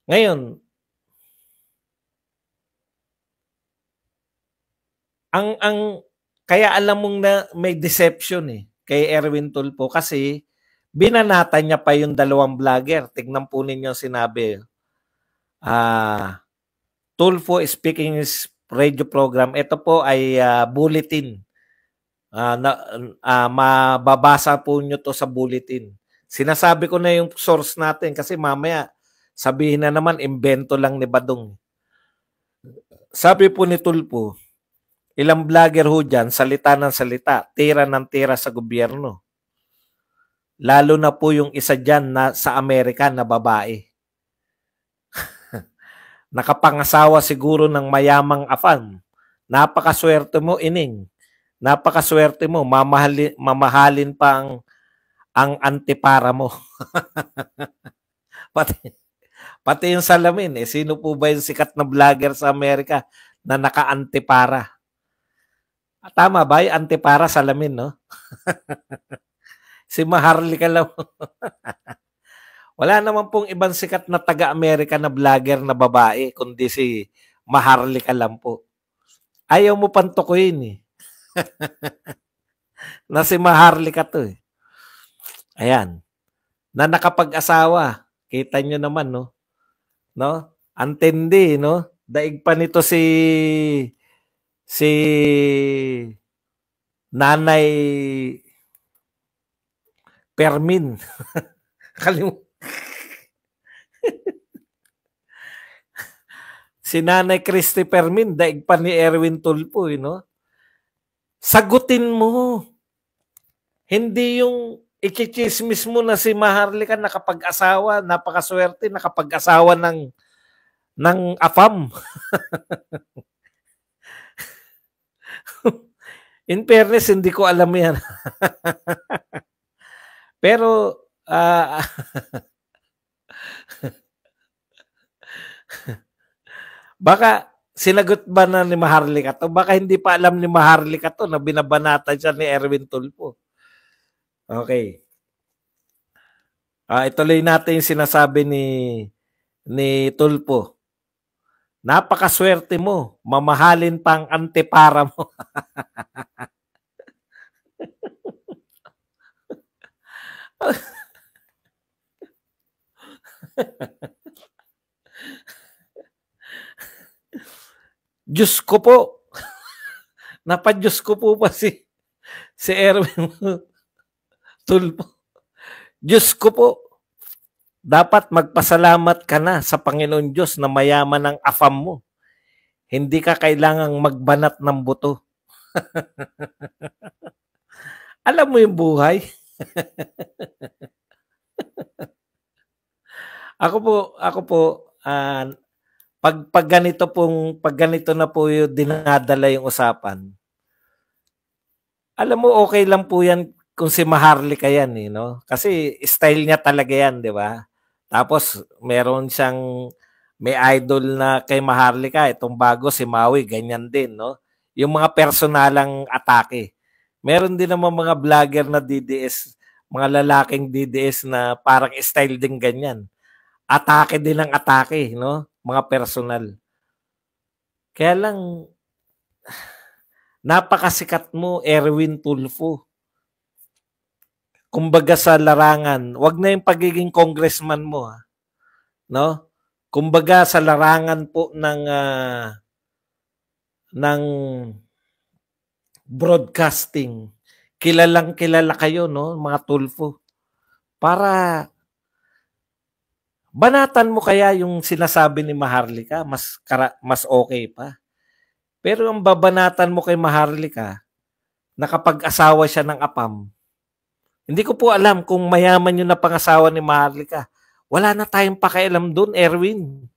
Ngayon, ang kaya alam mong na may deception kay Erwin Tulfo kasi binanata niya pa yung dalawang vlogger. Tignan po ninyo sinabi. Tulfo speaking his radio program. Ito po ay bulletin. Mababasa po nyo to sa bulletin. Sinasabi ko na yung source natin kasi mamaya sabihin na naman imbento lang ni Badong. Sabi po ni Tulfo, ilang vlogger ho dyan, salita ng salita, tira ng tira sa gobyerno. Lalo na po yung isa dyan na sa Amerika na babae. Nakapangasawa siguro ng mayamang afam. Napakaswerte mo, ining. Napakaswerte mo, mamahalin pa ang antipara mo. pati yung salamin, sino po ba yung sikat na vlogger sa Amerika na naka-antipara? Tama ba? Yung antipara, salamin, no? Si Maharlika lang. Wala naman pong ibang sikat na taga-Amerika na vlogger na babae, kundi si Maharlika lang po. Ayaw mo pantukuyin na si Maharlika to Ayan. Na nakapag-asawa. Kita nyo naman, no? Antindi, no? Daig pa nito si Nanay Permin. Si Nanay Christy Permin, daig pa ni Erwin Tulfo, no? Sagutin mo. Hindi yung ikichismis mo na si Maharlika nakapag-asawa, napakaswerte, nakapag-asawa ng afam. In fairness, hindi ko alam yan. Pero, baka sinagot ba na ni Maharlika to? Baka hindi pa alam ni Maharlika to na binabanata siya ni Erwin Tulfo. Okay. Ituloy natin yung sinasabi ni Tulfo. Napakaswerte mo. Mamahalin pang antipara mo. Diyos ko po. Napadiyos ko po pa si Erwin Tulfo. Diyos ko po. Dapat magpasalamat ka na sa Panginoon Diyos na mayaman ang afam mo. Hindi ka kailangang magbanat ng buto. Alam mo yung buhay? ako po, pag ganito na po yung dinadala yung usapan, alam mo, okay lang po yan kung si Maharlika yan, no? Kasi style niya talaga yan, di ba? Tapos, meron siyang, may idol na kay Maharlika, itong bago, si Maui, ganyan din, no? Yung mga personalang atake. Meron din naman mga vlogger na DDS, mga lalaking DDS na parang style din ganyan. Atake din ang atake, no? Mga personal. Kaya lang, napakasikat mo, Erwin Tulfo. Kumbaga sa larangan, wag na yung pagiging congressman mo, no? Kumbaga sa larangan po ng broadcasting, kilalang kilala kayo, no, mga Tulfo. Para banatan mo kaya yung sinasabi ni Maharlika, mas okay pa. Pero ang babanatan mo kay Maharlika, nakapag-asawa siya ng apam. Hindi ko po alam kung mayaman yung napangasawa ni Maharlika. Wala na tayong pakialam doon, Erwin.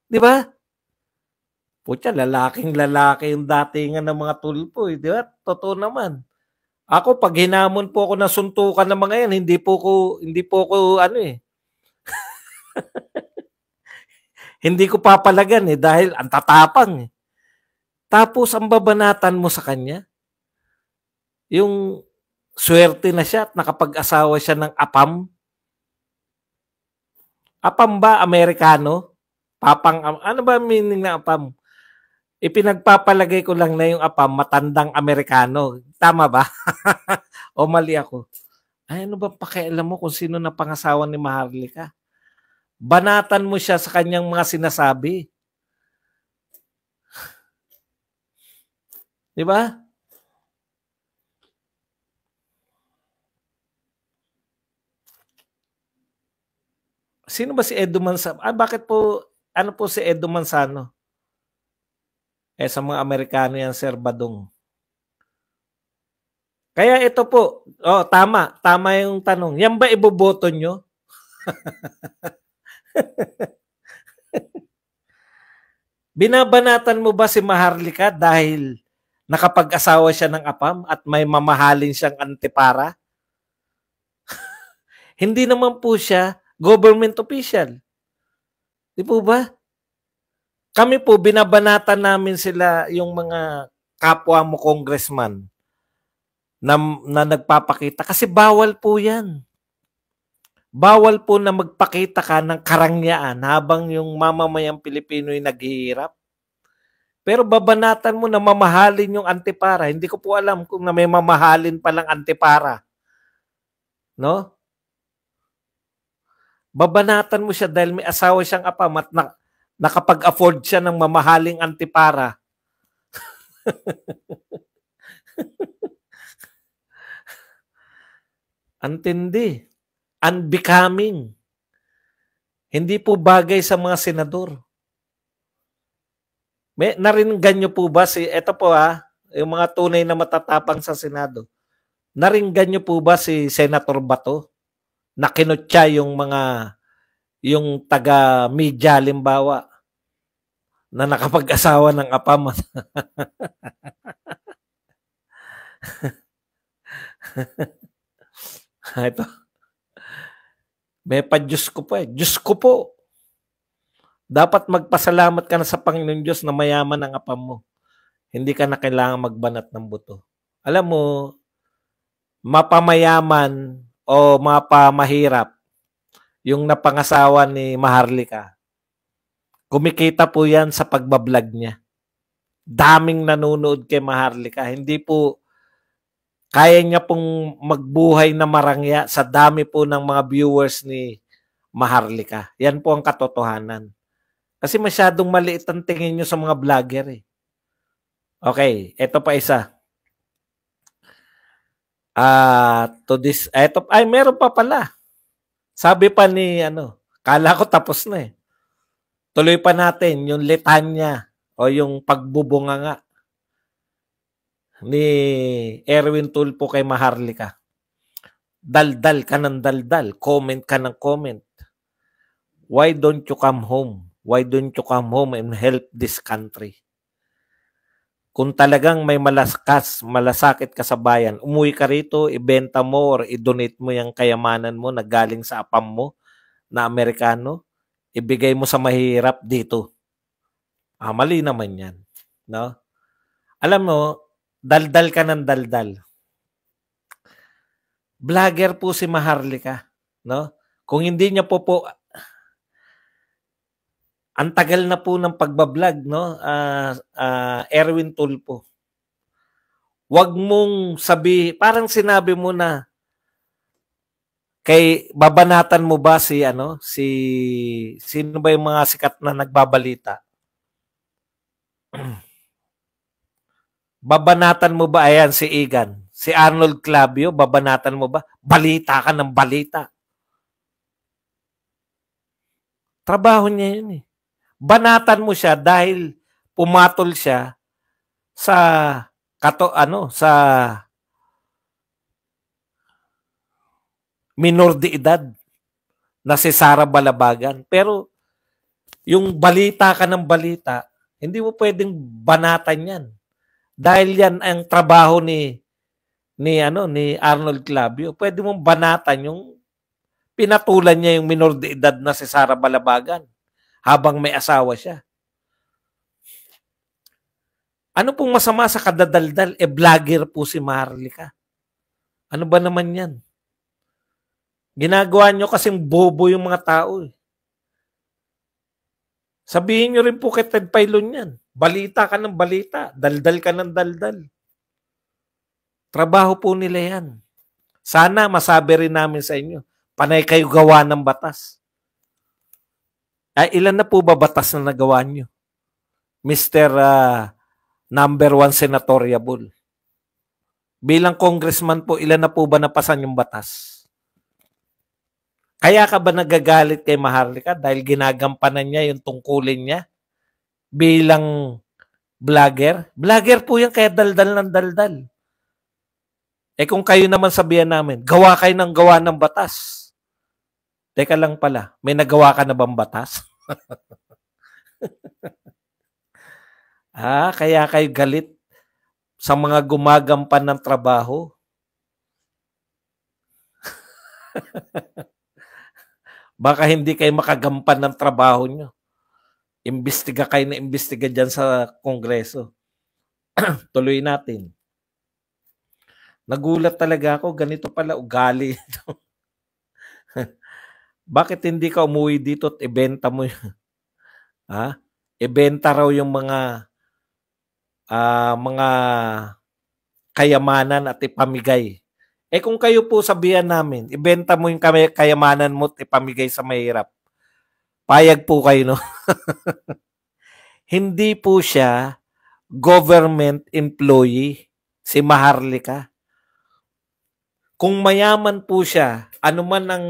Di ba? Putya, lalaking-lalaki yung datingan ng mga Tulfo. Di ba? Totoo naman. Ako, pag hinamon po ako ng suntukan ng mga yan, hindi po ko hindi ko papalagan dahil ang tatapang Tapos ang babanatan mo sa kanya, yung swerte na siya at nakapag-asawa siya ng apam. Apam ba, Amerikano? Ano ba meaning ng APAM? Ipinagpapalagay ko lang na yung APAM matandang Amerikano. Tama ba? O mali ako? Ay, ano ba pakialam mo kung sino na pangasawa ni Maharlika? Banatan mo siya sa kanyang mga sinasabi. Di ba? Sino ba si Edo Manzano? Bakit po, ano po si Edo Manzano? Sa mga Amerikano yan, Sir Badong. Kaya ito po, tama yung tanong. Yan ba iboboto nyo? Binabanatan mo ba si Maharlika dahil nakapag-asawa siya ng APAM at may mamahalin siyang antipara? Hindi naman po siya government official. Di po ba? Kami po, binabanatan namin sila yung mga kapwa mo congressman na nagpapakita kasi bawal po yan. Bawal po na magpakita ka ng karangyaan habang yung mamamayang Pilipino ay naghihirap. Pero babanatan mo na mamahalin yung antipara. Hindi ko po alam kung na may mamahalin palang antipara. No? Babanatan mo siya dahil may asawa siyang APAM at nakapag-afford siya ng mamahaling antipara. Antindi. Unbecoming. Hindi po bagay sa mga senador. Naringgan nyo po ba eto po yung mga tunay na matatapang sa Senado. Naringgan nyo po ba si Senator Bato na kinutya yung taga-media limbawa na nakapag-asawa ng APAM? Ito. May pa-Diyos ko po Diyos ko po. Dapat magpasalamat ka na sa Panginoon Diyos na mayaman ang APAM mo. Hindi ka na kailangan magbanat ng buto. Alam mo, mapamayaman o mapamahirap yung napangasawa ni Maharlika. Kumikita po yan sa pagbablog niya. Daming nanonood kay Maharlika. Hindi po kaya niya pong magbuhay na marangya sa dami po ng mga viewers ni Maharlika. Yan po ang katotohanan. Kasi masyadong maliit ang tingin nyo sa mga vlogger eh. Okay, eto pa isa. Meron pa pala. Sabi pa ni kala ko tapos na eh. Tuloy pa natin yung litanya o yung pagbubunganga ni Erwin Tulfo kay Maharlika. Daldal ka ng daldal, comment ka ng comment. Why don't you come home? Why don't you come home and help this country? Kung talagang may malasakit ka sa bayan, umuwi ka rito, ibenta mo or i-donate mo yung kayamanan mo na galing sa APAM mo na Amerikano, ibigay mo sa mahirap dito. Mali naman yan. No? Alam mo, daldal ka ng daldal. Vlogger po si Maharlika. No? Kung hindi niya po ang tagal na po ng pagbablog, no? Erwin Tulfo. Wag mong parang sinabi mo na babanatan mo ba sino ba yung mga sikat na nagbabalita? Babanatan mo ba? Ayan, si Igan. Si Arnold Clavio, babanatan mo ba? Balita ka ng balita. Trabaho niya yun eh. Banatan mo siya dahil pumatol siya sa minor de edad na si Sara Balabagan. Pero yung balita ka ng balita, hindi mo pwedeng banatan yan. Dahil yan ang trabaho ni Arnold Clavio. Pwede mong banatan yung pinatulan niya yung minor de edad na si Sara Balabagan habang may asawa siya. Ano pong masama sa kadadaldal? Vlogger po si Maharlika. Ano ba naman yan? Ginagawa nyo kasing bobo yung mga tao eh. Sabihin nyo rin po kay Ted Filon yan. Balita ka ng balita. Daldal ka ng daldal. Trabaho po nila yan. Sana masabi rin namin sa inyo, panay kayo gawa ng batas. Ay, ilan na po ba batas na nagawa nyo? Mr. Number 1 Senatoriable. Bilang congressman po, ilan na po ba napasan yung batas? Kaya ka ba nagagalit kay Maharlika dahil ginagampanan niya yung tungkulin niya bilang vlogger? Vlogger po yan, kaya daldal ng daldal. Eh kung kayo naman sabihan namin, gawa kayo ng gawa ng batas. Teka lang pala, may nagawa ka na bang batas? Kaya kayo galit sa mga gumagampan ng trabaho. Baka hindi kayo makagampan ng trabaho nyo. Imbestiga kayo na imbestiga dyan sa Kongreso. Tuloy natin. Nagulat talaga ako, ganito pala ugali ito. Bakit hindi ka umuwi dito at ibenta mo yun? Ibenta raw yung mga kayamanan at ipamigay. Eh kung kayo po sabihan namin, ibenta mo yung kayamanan mo at ipamigay sa mahirap. Payag po kayo, no? Hindi po siya government employee, si Maharlika. Kung mayaman po siya, ano man ang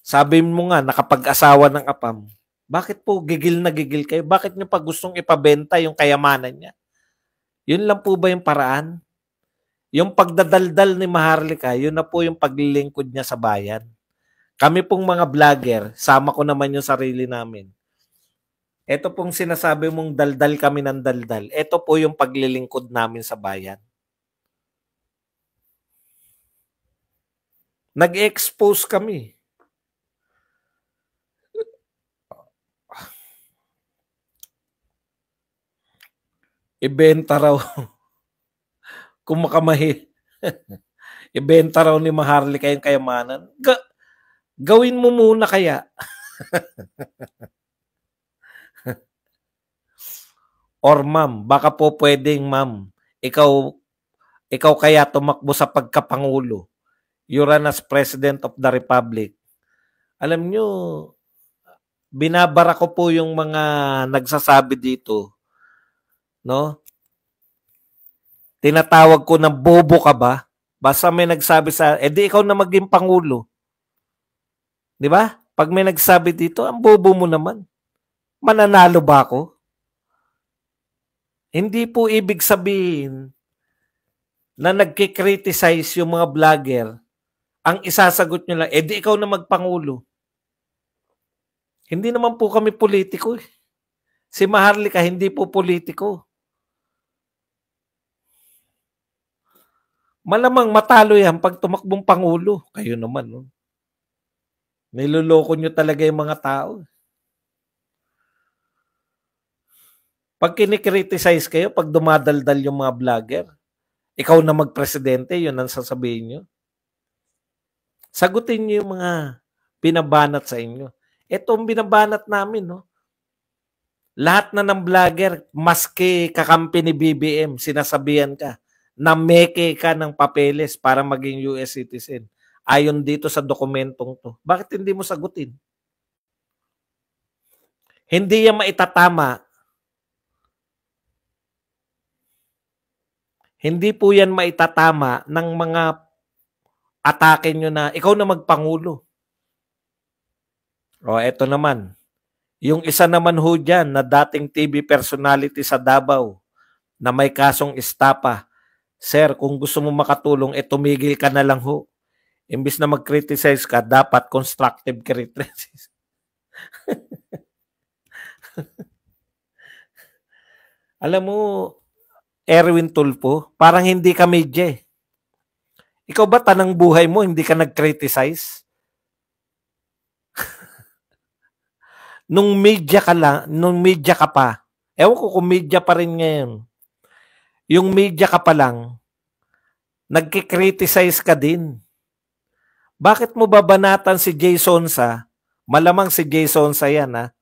sabi mo nga, nakapag-asawa ng apam, bakit po gigil na gigil kayo? Bakit nyo pa gustong ipabenta yung kayamanan niya? Yun lang po ba yung paraan? Yung pagdadaldal ni Maharlika, yun na po yung paglilingkod niya sa bayan. Kami pong mga vlogger, sama ko naman yung sarili namin. Ito pong sinasabi mong daldal kami ng daldal. Ito po yung paglilingkod namin sa bayan. Nag-expose kami. Ibenta raw. Kung makamahi. Ibenta raw ni Maharlika yung kayamanan. Gawin mo muna kaya. Or ma'am, baka po pwedeng ma'am, ikaw kaya tumakbo sa pagkapangulo. You run as President of the Republic. Alam nyo, binabara ko po yung mga nagsasabi dito, no? Tinatawag ko na bobo ka ba? Basta may nagsabi sa, di ikaw na maging pangulo. Di ba? Pag may nagsabi dito, ang bobo mo naman. Mananalo ba ako? Hindi po ibig sabihin na nagkikriticize yung mga vlogger, ang isasagot nyo lang, di ikaw na magpangulo. Hindi naman po kami politiko. Si Maharlika hindi po politiko. Malamang matalo yan pag tumakbong pangulo. Kayo naman, no? Niloloko nyo talaga yung mga tao. Pag kinikriticize kayo, pag dumadaldal yung mga vlogger, ikaw na magpresidente, yun ang sasabihin nyo. Sagutin nyo yung mga binabanat sa inyo. Itong binabanat namin, no? Lahat na ng vlogger, maski kakampi ni BBM, sinasabihan ka na meke ka ng papeles para maging US citizen. Ayon dito sa dokumentong to. Bakit hindi mo sagutin? Hindi yan maitatama. Hindi po yan maitatama ng mga atake nyo na ikaw na magpangulo. O eto naman. Yung isa naman ho dyan na dating TV personality sa Davao na may kasong estapa. Sir, kung gusto mo makatulong, tumigil ka na lang ho. Imbis na mag-criticize ka, dapat constructive criticism. Alam mo, Erwin Tulfo, parang hindi ka media. Ikaw ba tanang buhay mo, hindi ka nag-criticize? Nung media ka pa, ewan ko kung media pa rin ngayon, yung media ka pa lang, nagkikriticize ka din. Bakit mo babanatan si Jay Sonsa? Malamang si Jay Sonsa yan, ha?